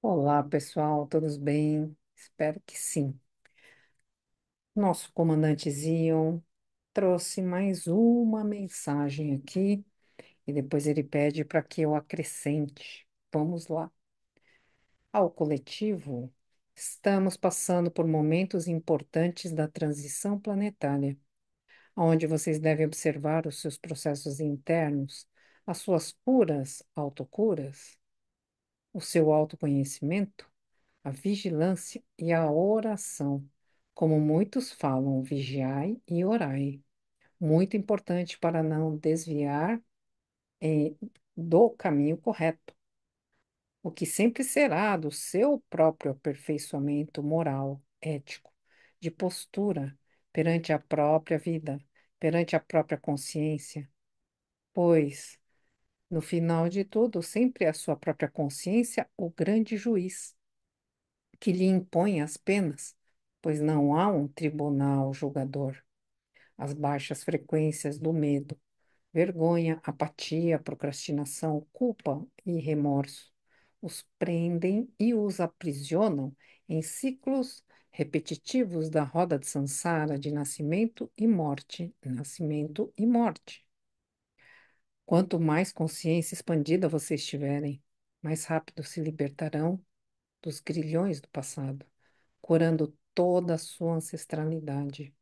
Olá, pessoal, todos bem? Espero que sim. Nosso comandante Zion trouxe mais uma mensagem aqui e depois ele pede para que eu acrescente. Vamos lá. Ao coletivo, estamos passando por momentos importantes da transição planetária, onde vocês devem observar os seus processos internos, as suas curas, autocuras, o seu autoconhecimento, a vigilância e a oração. Como muitos falam, vigiai e orai. Muito importante para não desviar do caminho correto, o que sempre será do seu próprio aperfeiçoamento moral, ético, de postura perante a própria vida, perante a própria consciência, pois, no final de tudo, sempre é a sua própria consciência o grande juiz que lhe impõe as penas, pois não há um tribunal julgador. As baixas frequências do medo, vergonha, apatia, procrastinação, culpa e remorso os prendem e os aprisionam em ciclos repetitivos da roda de samsara de nascimento e morte, nascimento e morte. Quanto mais consciência expandida vocês tiverem, mais rápido se libertarão dos grilhões do passado, curando toda a sua ancestralidade,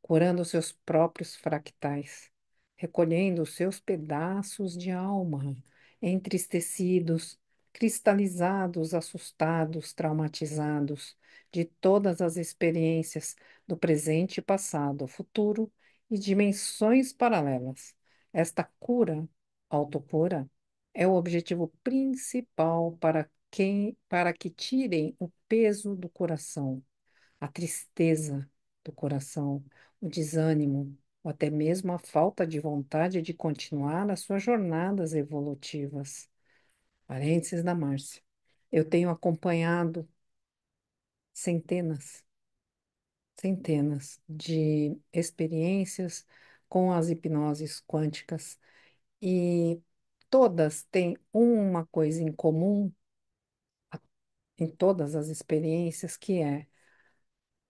curando os seus próprios fractais, recolhendo os seus pedaços de alma, entristecidos, cristalizados, assustados, traumatizados, de todas as experiências do presente e passado, futuro e dimensões paralelas. Esta cura, autocura, é o objetivo principal para que tirem o peso do coração, a tristeza do coração, o desânimo, ou até mesmo a falta de vontade de continuar as suas jornadas evolutivas. Parênteses da Márcia. Eu tenho acompanhado centenas, centenas de experiências com as hipnoses quânticas e todas têm uma coisa em comum em todas as experiências, que é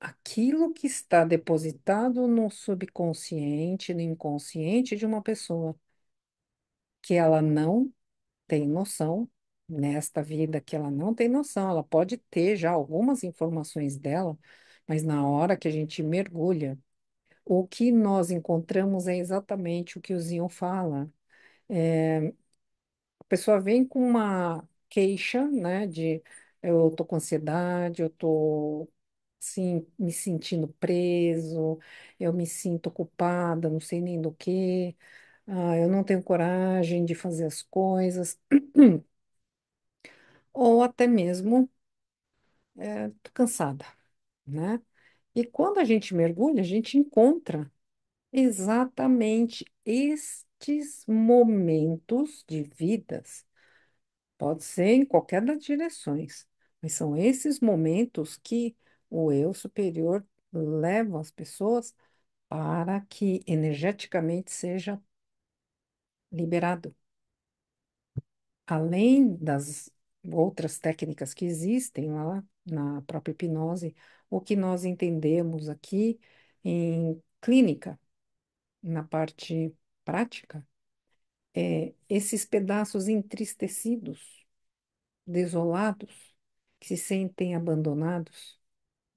aquilo que está depositado no subconsciente, no inconsciente de uma pessoa, que ela não tem noção, nesta vida que ela não tem noção, ela pode ter já algumas informações dela, mas na hora que a gente mergulha, o que nós encontramos é exatamente o que o Zion fala. A pessoa vem com uma queixa, né, de eu tô com ansiedade, eu tô assim, me sentindo preso, eu me sinto culpada, não sei nem do que, eu não tenho coragem de fazer as coisas, ou até mesmo tô cansada, né? E quando a gente mergulha, a gente encontra exatamente estes momentos de vidas. Pode ser em qualquer das direções, mas são esses momentos que o eu superior leva as pessoas para que energeticamente seja liberado. Além das outras técnicas que existem lá na própria hipnose, o que nós entendemos aqui em clínica, na parte prática, é esses pedaços entristecidos, desolados, que se sentem abandonados,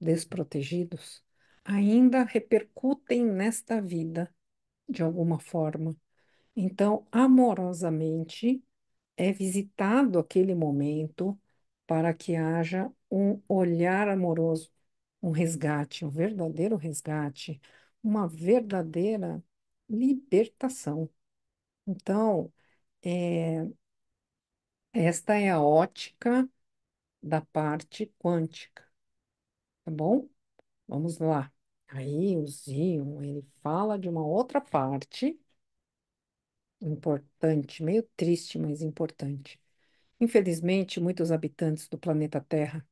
desprotegidos, ainda repercutem nesta vida de alguma forma. Então, amorosamente, é visitado aquele momento para que haja um olhar amoroso, um resgate, um verdadeiro resgate, uma verdadeira libertação. Então, é, esta é a ótica da parte quântica, tá bom? Vamos lá. Aí o Zion, ele fala de uma outra parte importante, meio triste, mas importante. Infelizmente, muitos habitantes do planeta Terra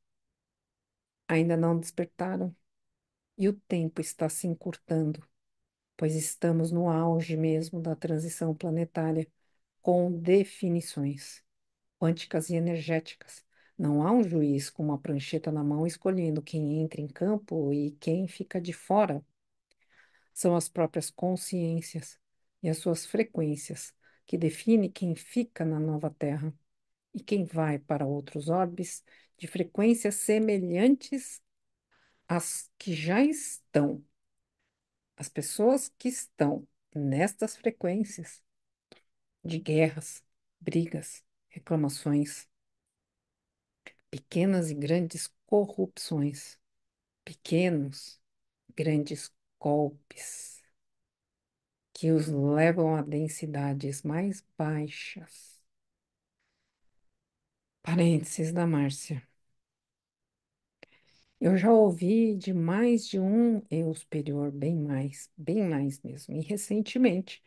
ainda não despertaram e o tempo está se encurtando, pois estamos no auge mesmo da transição planetária, com definições quânticas e energéticas Não há um juiz com uma prancheta na mão escolhendo quem entra em campo e quem fica de fora. São as próprias consciências e as suas frequências que definem quem fica na nova Terra e quem vai para outros orbes de frequências semelhantes às que já estão. As pessoas que estão nestas frequências de guerras, brigas, reclamações, pequenas e grandes corrupções, pequenos, grandes golpes que os levam a densidades mais baixas. Parênteses da Márcia. Eu já ouvi de mais de um eu superior, bem mais mesmo. E recentemente,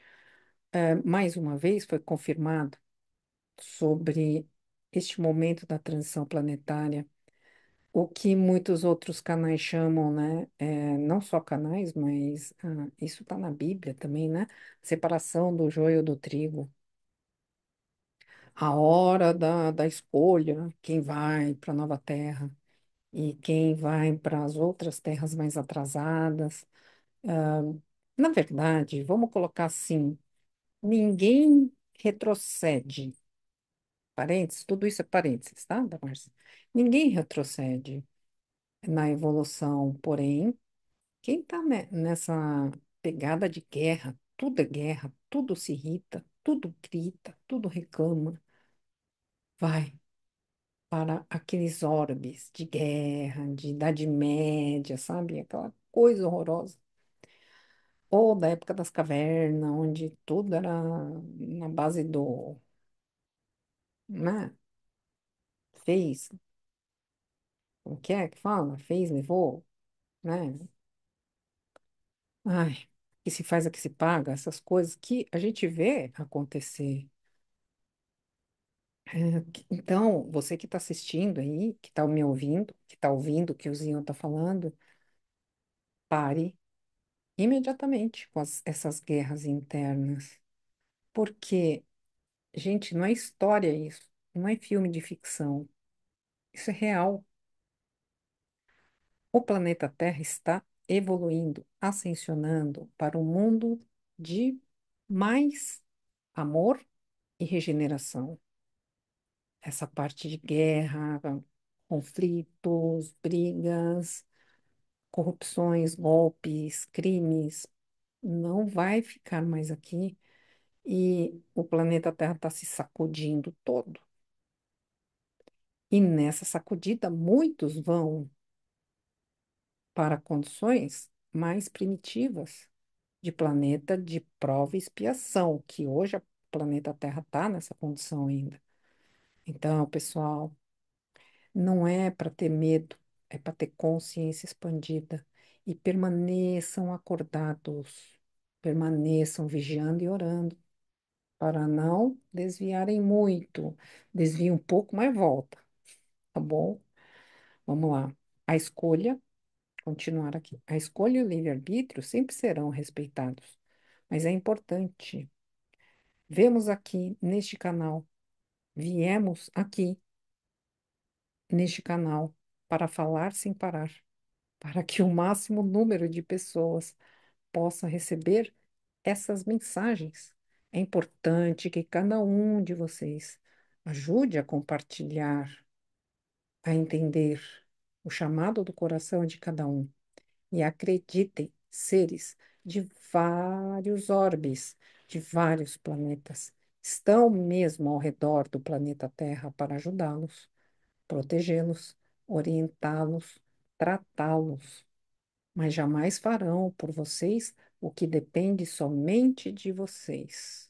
mais uma vez, foi confirmado sobre este momento da transição planetária, o que muitos outros canais chamam, né? Não só canais, mas isso está na Bíblia também, né? Separação do joio do trigo. A hora da escolha, quem vai para a nova terra e quem vai para as outras terras mais atrasadas. Ah, Na verdade, vamos colocar assim: ninguém retrocede. Parênteses, tudo isso é parênteses, tá, Damares? Ninguém retrocede na evolução, porém, quem está nessa pegada de guerra, tudo se irrita, tudo grita, tudo reclama, vai para aqueles orbes de guerra, de Idade Média, sabe? Aquela coisa horrorosa. Ou da época das cavernas, onde tudo era na base do, né? Fez, o que é que fala? Fez, levou, né? Ai, que se faz a que se paga, essas coisas que a gente vê acontecer. Então, você que está assistindo aí, que está me ouvindo, que está ouvindo o que o Zinho está falando, pare imediatamente com essas guerras internas. Porque, gente, não é história isso, não é filme de ficção, isso é real. O planeta Terra está evoluindo, ascensionando para um mundo de mais amor e regeneração. Essa parte de guerra, conflitos, brigas, corrupções, golpes, crimes, não vai ficar mais aqui e o planeta Terra está se sacudindo todo. E nessa sacudida, muitos vão para condições mais primitivas de planeta de prova e expiação, que hoje o planeta Terra está nessa condição ainda. Então, pessoal, não é para ter medo, é para ter consciência expandida. E permaneçam acordados, permaneçam vigiando e orando, para não desviarem muito. Desvia um pouco, mas volta, tá bom? Vamos lá. A escolha, continuar aqui. A escolha e o livre-arbítrio sempre serão respeitados, mas é importante. Vemos aqui neste canal, viemos aqui neste canal para falar sem parar, para que o máximo número de pessoas possa receber essas mensagens. É importante que cada um de vocês ajude a compartilhar, a entender o chamado do coração de cada um. E acreditem, seres de vários orbes, de vários planetas, estão mesmo ao redor do planeta Terra para ajudá-los, protegê-los, orientá-los, tratá-los, mas jamais farão por vocês o que depende somente de vocês.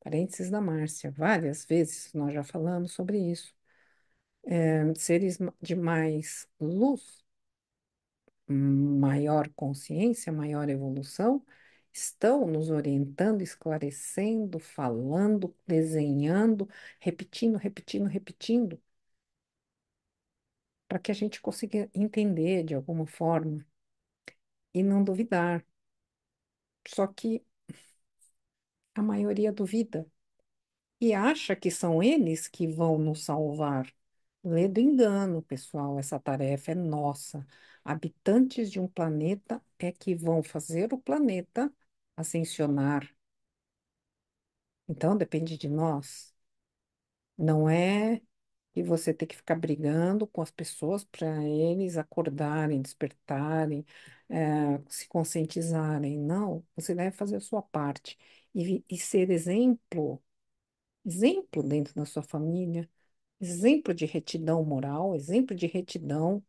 Parênteses da Márcia, várias vezes nós já falamos sobre isso. Seres de mais luz, maior consciência, maior evolução, estão nos orientando, esclarecendo, falando, desenhando, repetindo, para que a gente consiga entender de alguma forma e não duvidar. Só que a maioria duvida e acha que são eles que vão nos salvar. Lê do engano, pessoal, essa tarefa é nossa. Habitantes de um planeta é que vão fazer o planeta ascensionar. Então, depende de nós. Não é que você tem que ficar brigando com as pessoas para eles acordarem, despertarem, se conscientizarem. Não, você deve fazer a sua parte e ser exemplo, exemplo dentro da sua família, exemplo de retidão moral, exemplo de retidão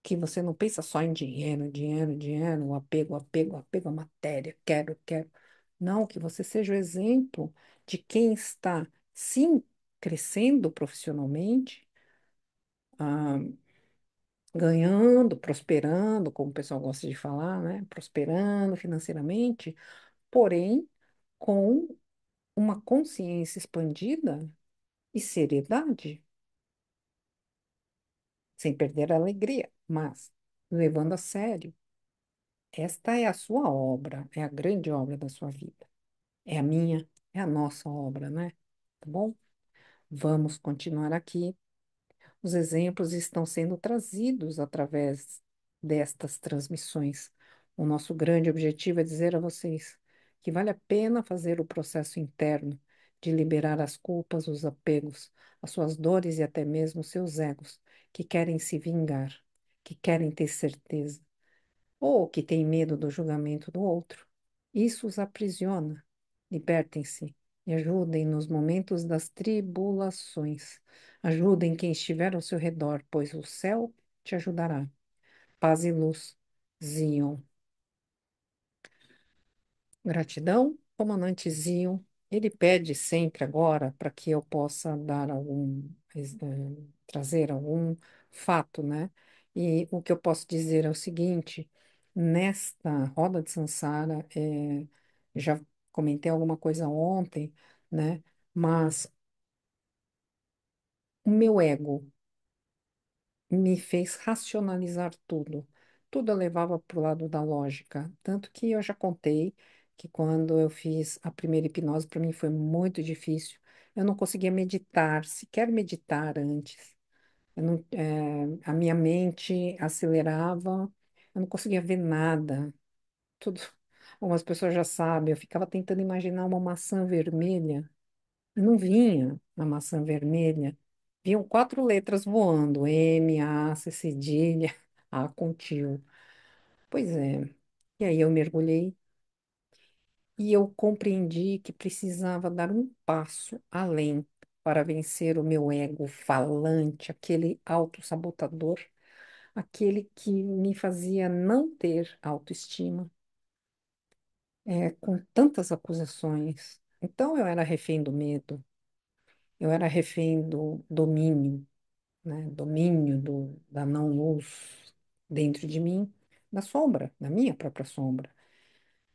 que você não pensa só em dinheiro, dinheiro, dinheiro, o apego, apego, apego à matéria, quero, quero. Não, que você seja o exemplo de quem está, sim, crescendo profissionalmente, ah, ganhando, prosperando, como o pessoal gosta de falar, né? Prosperando financeiramente, porém com uma consciência expandida e seriedade, sem perder a alegria, mas levando a sério. Esta é a sua obra, é a grande obra da sua vida. É a minha, é a nossa obra, né? Tá bom? Vamos continuar aqui. Os exemplos estão sendo trazidos através destas transmissões. O nosso grande objetivo é dizer a vocês que vale a pena fazer o processo interno de liberar as culpas, os apegos, as suas dores e até mesmo os seus egos, que querem se vingar, que querem ter certeza ou que têm medo do julgamento do outro. Isso os aprisiona. Libertem-se e ajudem nos momentos das tribulações. Ajudem quem estiver ao seu redor, pois o céu te ajudará. Paz e luz. Zion. Gratidão, comandante Zion. Ele pede sempre agora para que eu possa dar trazer algum fato, né? E o que eu posso dizer é o seguinte: nesta roda de Sansara, já comentei alguma coisa ontem, né? Mas o meu ego me fez racionalizar tudo. Tudo eu levava para o lado da lógica. Tanto que eu já contei que quando eu fiz a primeira hipnose, para mim foi muito difícil. Eu não conseguia meditar, sequer meditar antes. Eu não, a minha mente acelerava, eu não conseguia ver nada. Tudo. Algumas pessoas já sabem, eu ficava tentando imaginar uma maçã vermelha. Não vinha a maçã vermelha. Vinham quatro letras voando: M, A, C cedilha, A com tio. Pois é. E aí eu mergulhei e eu compreendi que precisava dar um passo além para vencer o meu ego falante, aquele autossabotador, aquele que me fazia não ter autoestima, com tantas acusações. Então eu era refém do medo, eu era refém do domínio, né, domínio da não-luz dentro de mim, da sombra, da minha própria sombra.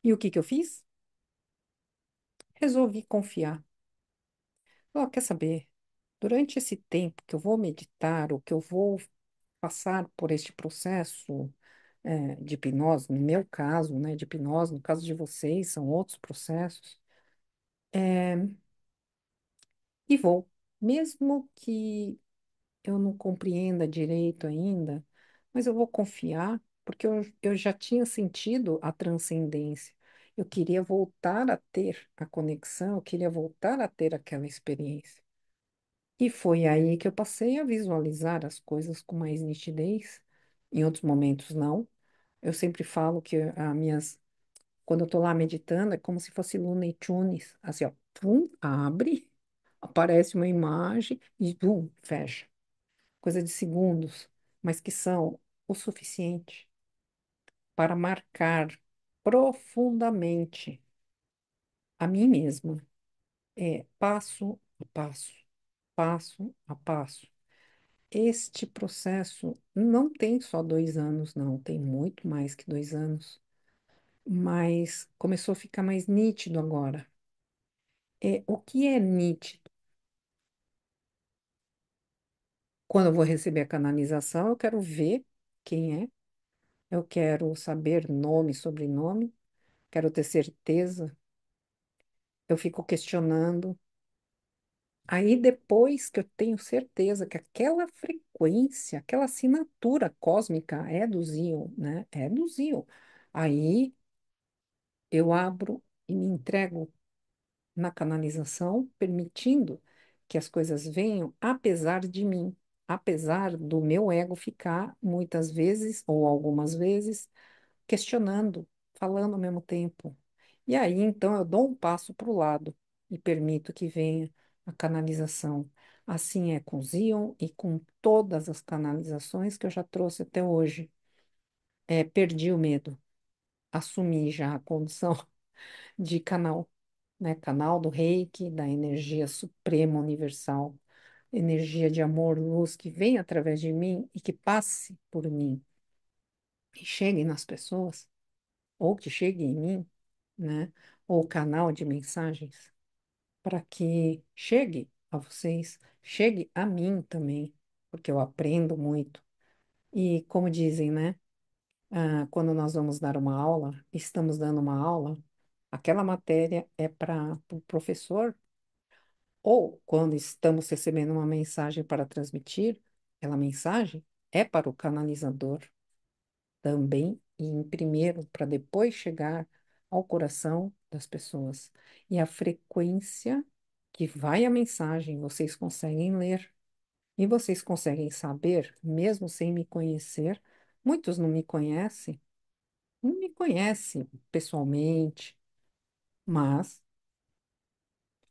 E o que que eu fiz? Resolvi confiar. Oh, quer saber? Durante esse tempo que eu vou meditar, ou que eu vou passar por este processo, de hipnose, no meu caso, né, de hipnose, no caso de vocês, são outros processos, e vou. Mesmo que eu não compreenda direito ainda, mas eu vou confiar, porque eu já tinha sentido a transcendência. Eu queria voltar a ter a conexão, eu queria voltar a ter aquela experiência. E foi aí que eu passei a visualizar as coisas com mais nitidez. Em outros momentos, não. Eu sempre falo que quando eu estou lá meditando, é como se fosse Looney Tunes, assim, ó, pum, abre, aparece uma imagem e pum, fecha, coisa de segundos, mas que são o suficiente para marcar profundamente a mim mesma. É passo a passo, passo a passo. Este processo não tem só 2 anos, não, tem muito mais que 2 anos, mas começou a ficar mais nítido agora. O que é nítido? Quando eu vou receber a canalização, eu quero ver quem é, eu quero saber nome, sobrenome, quero ter certeza. Eu fico questionando, Aí depois que eu tenho certeza que aquela frequência, aquela assinatura cósmica é do Zion, né? É do Zion. Aí eu abro e me entrego na canalização, permitindo que as coisas venham apesar de mim, apesar do meu ego ficar muitas vezes ou algumas vezes questionando, falando ao mesmo tempo. E aí então eu dou um passo para o lado e permito que venha a canalização. Assim é com Zion e com todas as canalizações que eu já trouxe até hoje. Perdi o medo, assumi já a condição de canal, né? Canal do Reiki, da energia suprema universal, energia de amor, luz que vem através de mim e que passe por mim e chegue nas pessoas, ou que chegue em mim, né? Ou canal de mensagens, para que chegue a vocês, chegue a mim também, porque eu aprendo muito. E como dizem, né? Quando nós vamos dar uma aula, estamos dando uma aula, aquela matéria é para o professor. Ou quando estamos recebendo uma mensagem para transmitir, aquela mensagem é para o canalizador também e em primeiro, para depois chegar ao coração das pessoas. E a frequência que vai a mensagem, vocês conseguem ler e vocês conseguem saber, mesmo sem me conhecer. Muitos não me conhecem, não me conhecem pessoalmente, mas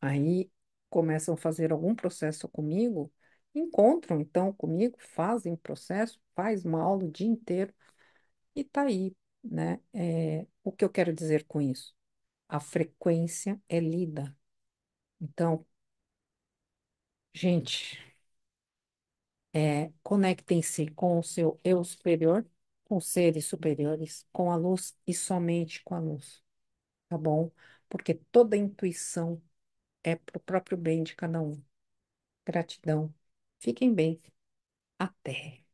aí começam a fazer algum processo comigo, encontram então comigo, fazem processo, faz uma aula o dia inteiro e tá aí, né? O que eu quero dizer com isso? A frequência é lida. Então, gente, conectem-se com o seu eu superior, com os seres superiores, com a luz e somente com a luz, tá bom? Porque toda intuição é pro próprio bem de cada um. Gratidão. Fiquem bem. Até.